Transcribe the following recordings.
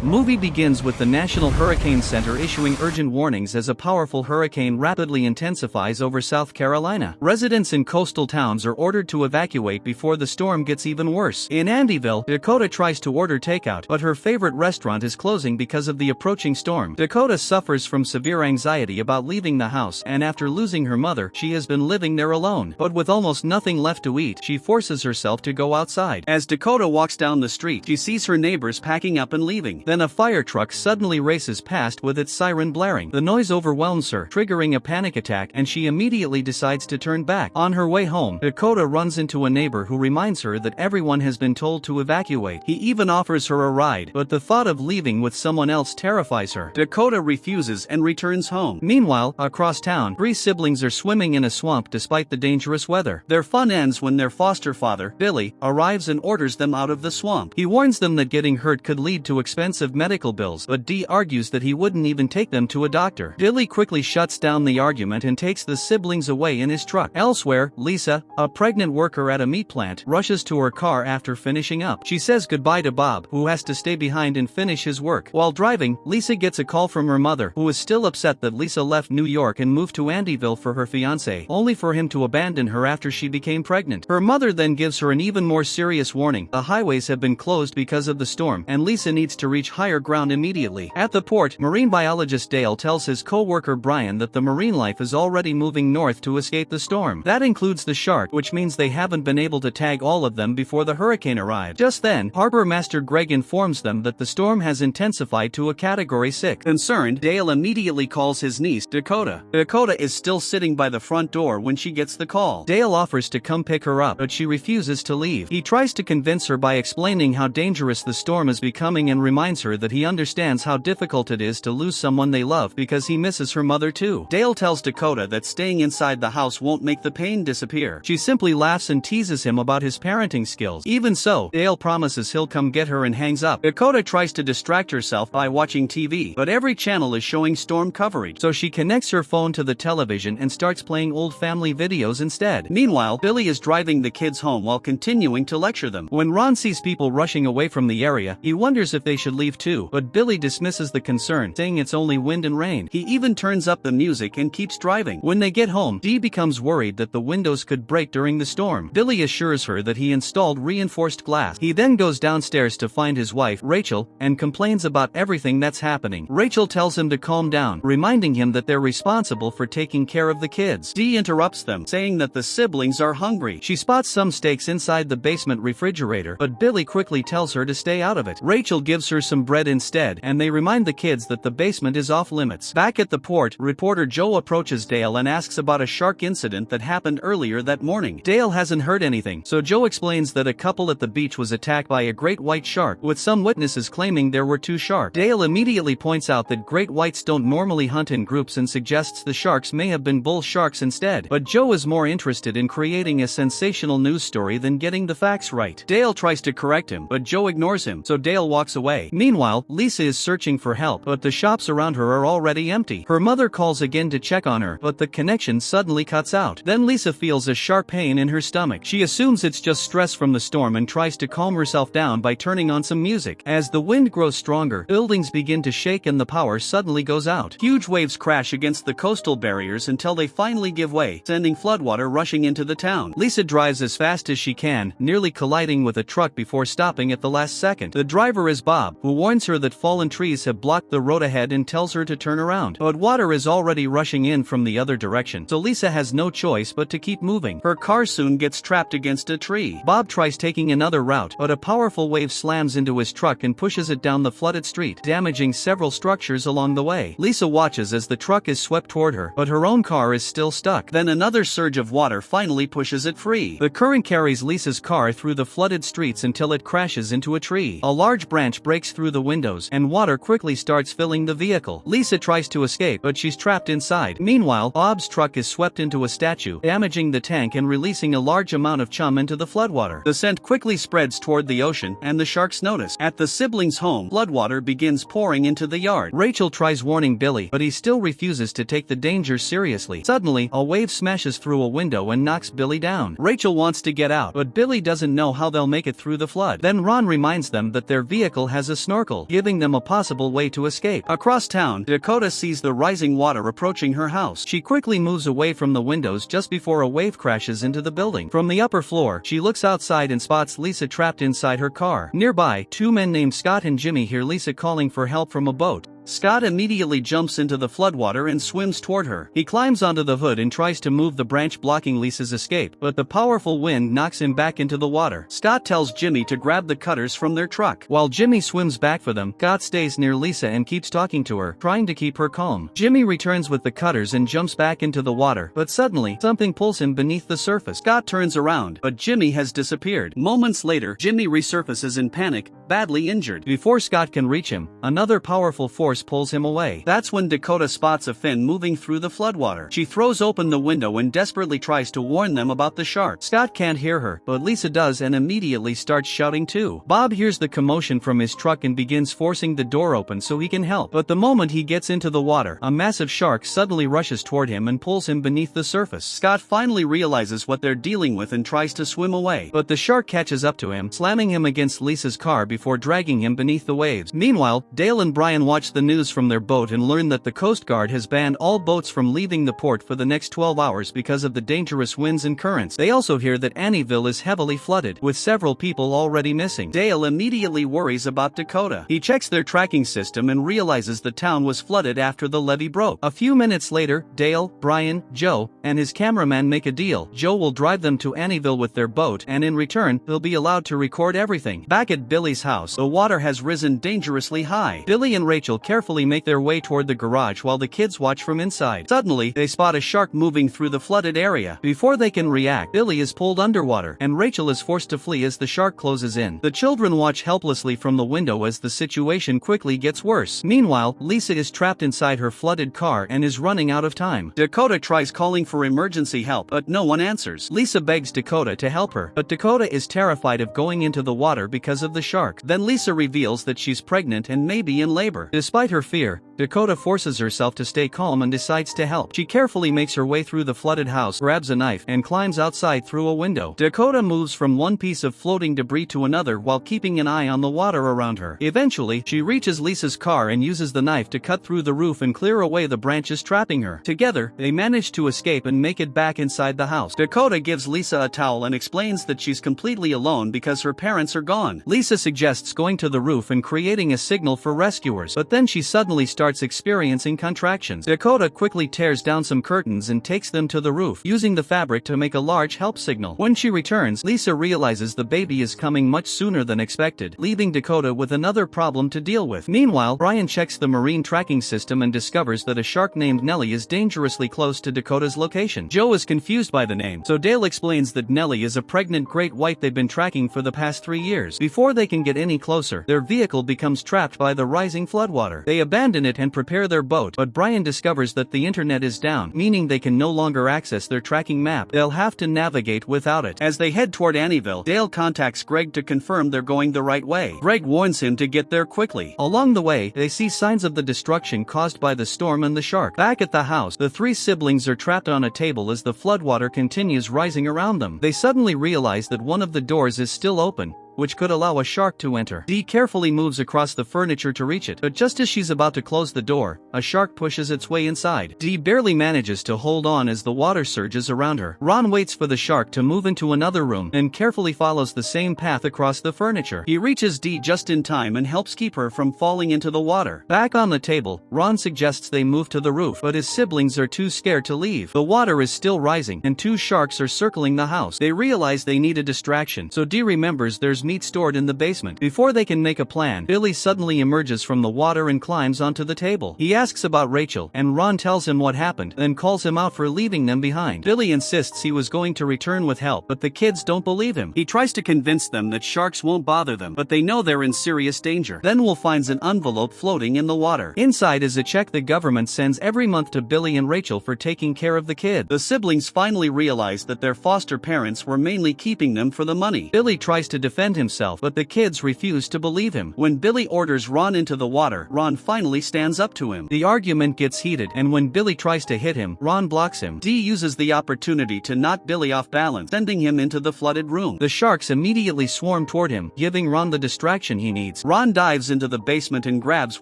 Movie begins with the National Hurricane Center issuing urgent warnings as a powerful hurricane rapidly intensifies over South Carolina. Residents in coastal towns are ordered to evacuate before the storm gets even worse. In Andyville, Dakota tries to order takeout, but her favorite restaurant is closing because of the approaching storm. Dakota suffers from severe anxiety about leaving the house, and after losing her mother, she has been living there alone. But with almost nothing left to eat, she forces herself to go outside. As Dakota walks down the street, she sees her neighbors packing up and leaving. Then a fire truck suddenly races past with its siren blaring. The noise overwhelms her, triggering a panic attack, and she immediately decides to turn back. On her way home, Dakota runs into a neighbor who reminds her that everyone has been told to evacuate. He even offers her a ride, but the thought of leaving with someone else terrifies her. Dakota refuses and returns home. Meanwhile, across town, three siblings are swimming in a swamp despite the dangerous weather. Their fun ends when their foster father, Billy, arrives and orders them out of the swamp. He warns them that getting hurt could lead to expensive medical bills, but Dee argues that he wouldn't even take them to a doctor. Billy quickly shuts down the argument and takes the siblings away in his truck. Elsewhere, Lisa, a pregnant worker at a meat plant, rushes to her car after finishing up. She says goodbye to Bob, who has to stay behind and finish his work. While driving, Lisa gets a call from her mother, who is still upset that Lisa left New York and moved to Andyville for her fiancé, only for him to abandon her after she became pregnant. Her mother then gives her an even more serious warning. The highways have been closed because of the storm, and Lisa needs to reach higher ground immediately. At the port, marine biologist Dale tells his co-worker Brian that the marine life is already moving north to escape the storm. That includes the shark, which means they haven't been able to tag all of them before the hurricane arrived. Just then, Harbor Master Greg informs them that the storm has intensified to a Category 6. Concerned, Dale immediately calls his niece, Dakota. Dakota is still sitting by the front door when she gets the call. Dale offers to come pick her up, but she refuses to leave. He tries to convince her by explaining how dangerous the storm is becoming and reminds her that he understands how difficult it is to lose someone they love because he misses her mother too. Dale tells Dakota that staying inside the house won't make the pain disappear. She simply laughs and teases him about his parenting skills. Even so, Dale promises he'll come get her and hangs up. Dakota tries to distract herself by watching TV, but every channel is showing storm coverage, so she connects her phone to the television and starts playing old family videos instead. Meanwhile, Billy is driving the kids home while continuing to lecture them. When Ron sees people rushing away from the area, he wonders if they should leave too, but Billy dismisses the concern, saying it's only wind and rain. He even turns up the music and keeps driving. When they get home, Dee becomes worried that the windows could break during the storm. Billy assures her that he installed reinforced glass. He then goes downstairs to find his wife, Rachel, and complains about everything that's happening. Rachel tells him to calm down, reminding him that they're responsible for taking care of the kids. Dee interrupts them, saying that the siblings are hungry. She spots some steaks inside the basement refrigerator, but Billy quickly tells her to stay out of it. Rachel gives her some bread instead, and they remind the kids that the basement is off limits. Back at the port, reporter Joe approaches Dale and asks about a shark incident that happened earlier that morning. Dale hasn't heard anything, so Joe explains that a couple at the beach was attacked by a great white shark, with some witnesses claiming there were two sharks. Dale immediately points out that great whites don't normally hunt in groups and suggests the sharks may have been bull sharks instead, but Joe is more interested in creating a sensational news story than getting the facts right. Dale tries to correct him, but Joe ignores him, so Dale walks away. Meanwhile, Lisa is searching for help, but the shops around her are already empty. Her mother calls again to check on her, but the connection suddenly cuts out. Then Lisa feels a sharp pain in her stomach. She assumes it's just stress from the storm and tries to calm herself down by turning on some music. As the wind grows stronger, buildings begin to shake and the power suddenly goes out. Huge waves crash against the coastal barriers until they finally give way, sending floodwater rushing into the town. Lisa drives as fast as she can, nearly colliding with a truck before stopping at the last second. The driver is Bob, who warns her that fallen trees have blocked the road ahead and tells her to turn around. But water is already rushing in from the other direction, so Lisa has no choice but to keep moving. Her car soon gets trapped against a tree. Bob tries taking another route, but a powerful wave slams into his truck and pushes it down the flooded street, damaging several structures along the way. Lisa watches as the truck is swept toward her, but her own car is still stuck. Then another surge of water finally pushes it free. The current carries Lisa's car through the flooded streets until it crashes into a tree. A large branch breaks through the windows, and water quickly starts filling the vehicle. Lisa tries to escape, but she's trapped inside. Meanwhile, Bob's truck is swept into a statue, damaging the tank and releasing a large amount of chum into the floodwater. The scent quickly spreads toward the ocean, and the sharks notice. At the siblings' home, floodwater begins pouring into the yard. Rachel tries warning Billy, but he still refuses to take the danger seriously. Suddenly, a wave smashes through a window and knocks Billy down. Rachel wants to get out, but Billy doesn't know how they'll make it through the flood. Then Ron reminds them that their vehicle has a snorkel, giving them a possible way to escape. Across town, Dakota sees the rising water approaching her house. She quickly moves away from the windows just before a wave crashes into the building. From the upper floor, she looks outside and spots Lisa trapped inside her car. Nearby, two men named Scott and Jimmy hear Lisa calling for help from a boat. Scott immediately jumps into the floodwater and swims toward her. He climbs onto the hood and tries to move the branch blocking Lisa's escape, but the powerful wind knocks him back into the water. Scott tells Jimmy to grab the cutters from their truck. While Jimmy swims back for them, Scott stays near Lisa and keeps talking to her, trying to keep her calm. Jimmy returns with the cutters and jumps back into the water, but suddenly, something pulls him beneath the surface. Scott turns around, but Jimmy has disappeared. Moments later, Jimmy resurfaces in panic, badly injured. Before Scott can reach him, another powerful force pulls him away. That's when Dakota spots a fin moving through the floodwater. She throws open the window and desperately tries to warn them about the shark. Scott can't hear her, but Lisa does and immediately starts shouting too. Bob hears the commotion from his truck and begins forcing the door open so he can help. But the moment he gets into the water, a massive shark suddenly rushes toward him and pulls him beneath the surface. Scott finally realizes what they're dealing with and tries to swim away. But the shark catches up to him, slamming him against Lisa's car before dragging him beneath the waves. Meanwhile, Dale and Brian watch the news from their boat and learn that the Coast Guard has banned all boats from leaving the port for the next 12 hours because of the dangerous winds and currents. They also hear that Annieville is heavily flooded, with several people already missing. Dale immediately worries about Dakota. He checks their tracking system and realizes the town was flooded after the levee broke. A few minutes later, Dale, Brian, Joe, and his cameraman make a deal. Joe will drive them to Annieville with their boat, and in return, they'll be allowed to record everything. Back at Billy's house, the water has risen dangerously high. Billy and Rachel carefully make their way toward the garage while the kids watch from inside. Suddenly, they spot a shark moving through the flooded area. Before they can react, Billy is pulled underwater, and Rachel is forced to flee as the shark closes in. The children watch helplessly from the window as the situation quickly gets worse. Meanwhile, Lisa is trapped inside her flooded car and is running out of time. Dakota tries calling for emergency help, but no one answers. Lisa begs Dakota to help her, but Dakota is terrified of going into the water because of the shark. Then Lisa reveals that she's pregnant and may be in labor. Despite her fear, Dakota forces herself to stay calm and decides to help. She carefully makes her way through the flooded house, grabs a knife, and climbs outside through a window. Dakota moves from one piece of floating debris to another while keeping an eye on the water around her. Eventually, she reaches Lisa's car and uses the knife to cut through the roof and clear away the branches trapping her. Together, they manage to escape and make it back inside the house. Dakota gives Lisa a towel and explains that she's completely alone because her parents are gone. Lisa suggests going to the roof and creating a signal for rescuers, but then she suddenly starts experiencing contractions. Dakota quickly tears down some curtains and takes them to the roof, using the fabric to make a large help signal. When she returns, Lisa realizes the baby is coming much sooner than expected, leaving Dakota with another problem to deal with. Meanwhile, Brian checks the marine tracking system and discovers that a shark named Nellie is dangerously close to Dakota's location. Joe is confused by the name, so Dale explains that Nellie is a pregnant great white they've been tracking for the past 3 years. Before they can get any closer, their vehicle becomes trapped by the rising floodwater. They abandon it and prepare their boat, but Brian discovers that the internet is down, meaning they can no longer access their tracking map. They'll have to navigate without it. As they head toward Annieville, Dale contacts Greg to confirm they're going the right way. Greg warns him to get there quickly. Along the way, they see signs of the destruction caused by the storm and the shark. Back at the house, the three siblings are trapped on a table as the floodwater continues rising around them. They suddenly realize that one of the doors is still open, which could allow a shark to enter. Dee carefully moves across the furniture to reach it, but just as she's about to close the door, a shark pushes its way inside. Dee barely manages to hold on as the water surges around her. Ron waits for the shark to move into another room and carefully follows the same path across the furniture. He reaches Dee just in time and helps keep her from falling into the water. Back on the table, Ron suggests they move to the roof, but his siblings are too scared to leave. The water is still rising, and two sharks are circling the house. They realize they need a distraction, so Dee remembers there's meat stored in the basement. Before they can make a plan, Billy suddenly emerges from the water and climbs onto the table. He asks about Rachel, and Ron tells him what happened, then calls him out for leaving them behind. Billy insists he was going to return with help, but the kids don't believe him. He tries to convince them that sharks won't bother them, but they know they're in serious danger. Then Will finds an envelope floating in the water. Inside is a check the government sends every month to Billy and Rachel for taking care of the kid. The siblings finally realize that their foster parents were mainly keeping them for the money. Billy tries to defend defend himself, but the kids refuse to believe him. When Billy orders Ron into the water, Ron finally stands up to him. The argument gets heated, and when Billy tries to hit him, Ron blocks him. Dee uses the opportunity to knock Billy off balance, sending him into the flooded room. The sharks immediately swarm toward him, giving Ron the distraction he needs. Ron dives into the basement and grabs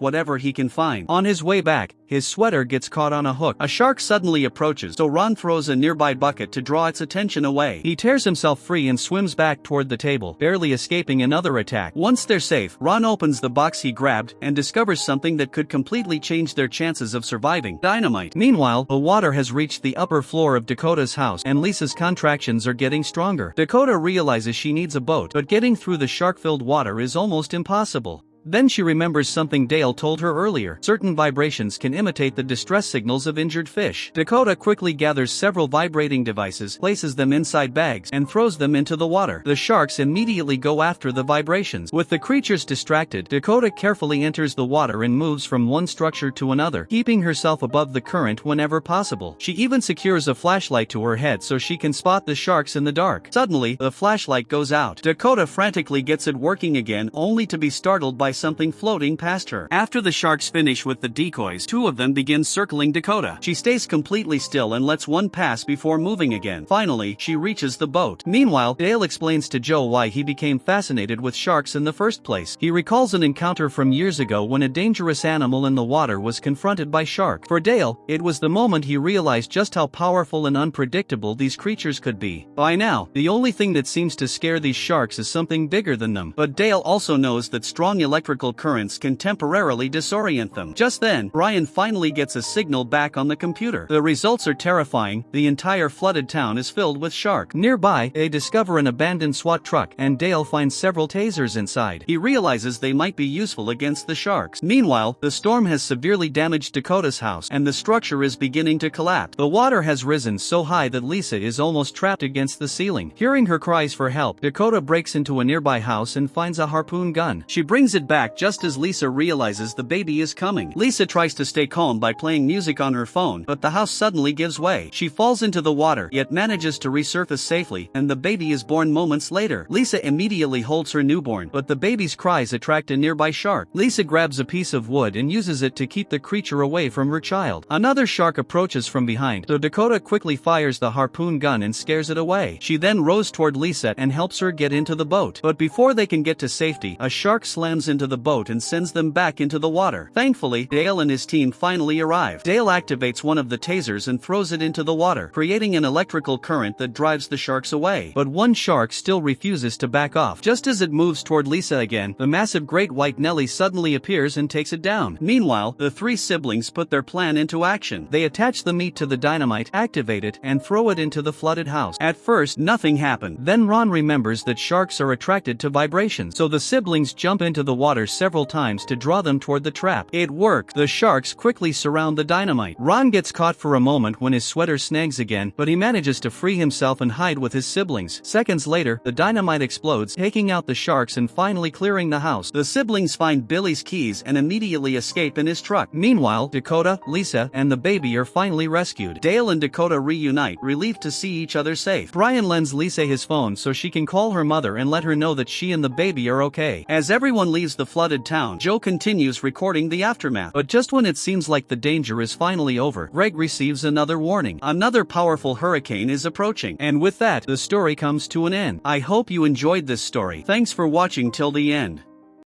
whatever he can find. On his way back, his sweater gets caught on a hook. A shark suddenly approaches, so Ron throws a nearby bucket to draw its attention away. He tears himself free and swims back toward the table, barely escaping another attack. Once they're safe, Ron opens the box he grabbed and discovers something that could completely change their chances of surviving: dynamite. Meanwhile, the water has reached the upper floor of Dakota's house, and Lisa's contractions are getting stronger. Dakota realizes she needs a boat, but getting through the shark-filled water is almost impossible. Then she remembers something Dale told her earlier: certain vibrations can imitate the distress signals of injured fish. Dakota quickly gathers several vibrating devices, places them inside bags, and throws them into the water. The sharks immediately go after the vibrations. With the creatures distracted, Dakota carefully enters the water and moves from one structure to another, keeping herself above the current whenever possible. She even secures a flashlight to her head so she can spot the sharks in the dark. Suddenly, the flashlight goes out. Dakota frantically gets it working again, only to be startled by something floating past her. After the sharks finish with the decoys, two of them begin circling Dakota. She stays completely still and lets one pass before moving again. Finally, she reaches the boat. Meanwhile, Dale explains to Joe why he became fascinated with sharks in the first place. He recalls an encounter from years ago when a dangerous animal in the water was confronted by sharks. For Dale, it was the moment he realized just how powerful and unpredictable these creatures could be. By now, the only thing that seems to scare these sharks is something bigger than them. But Dale also knows that strong electrical currents can temporarily disorient them. Just then, Brian finally gets a signal back on the computer. The results are terrifying. The entire flooded town is filled with sharks. Nearby, they discover an abandoned SWAT truck, and Dale finds several tasers inside. He realizes they might be useful against the sharks. Meanwhile, the storm has severely damaged Dakota's house, and the structure is beginning to collapse. The water has risen so high that Lisa is almost trapped against the ceiling. Hearing her cries for help, Dakota breaks into a nearby house and finds a harpoon gun. She brings it back just as Lisa realizes the baby is coming. Lisa tries to stay calm by playing music on her phone, but the house suddenly gives way. She falls into the water, yet manages to resurface safely, and the baby is born moments later. Lisa immediately holds her newborn, but the baby's cries attract a nearby shark. Lisa grabs a piece of wood and uses it to keep the creature away from her child. Another shark approaches from behind, so Dakota quickly fires the harpoon gun and scares it away. She then rows toward Lisa and helps her get into the boat. But before they can get to safety, a shark slams into the boat and sends them back into the water. Thankfully, Dale and his team finally arrive. Dale activates one of the tasers and throws it into the water, creating an electrical current that drives the sharks away. But one shark still refuses to back off. Just as it moves toward Lisa again, the massive great white Nelly suddenly appears and takes it down. Meanwhile, the three siblings put their plan into action. They attach the meat to the dynamite, activate it, and throw it into the flooded house. At first, nothing happened. Then Ron remembers that sharks are attracted to vibrations, so the siblings jump into the water several times to draw them toward the trap. It worked. The sharks quickly surround the dynamite. Ron gets caught for a moment when his sweater snags again, but he manages to free himself and hide with his siblings. Seconds later, the dynamite explodes, taking out the sharks and finally clearing the house. The siblings find Billy's keys and immediately escape in his truck. Meanwhile, Dakota, Lisa, and the baby are finally rescued. Dale and Dakota reunite, relieved to see each other safe. Brian lends Lisa his phone so she can call her mother and let her know that she and the baby are okay. As everyone leaves the flooded town, Joe continues recording the aftermath. But just when it seems like the danger is finally over, Greg receives another warning. Another powerful hurricane is approaching. And with that, the story comes to an end. I hope you enjoyed this story. Thanks for watching till the end.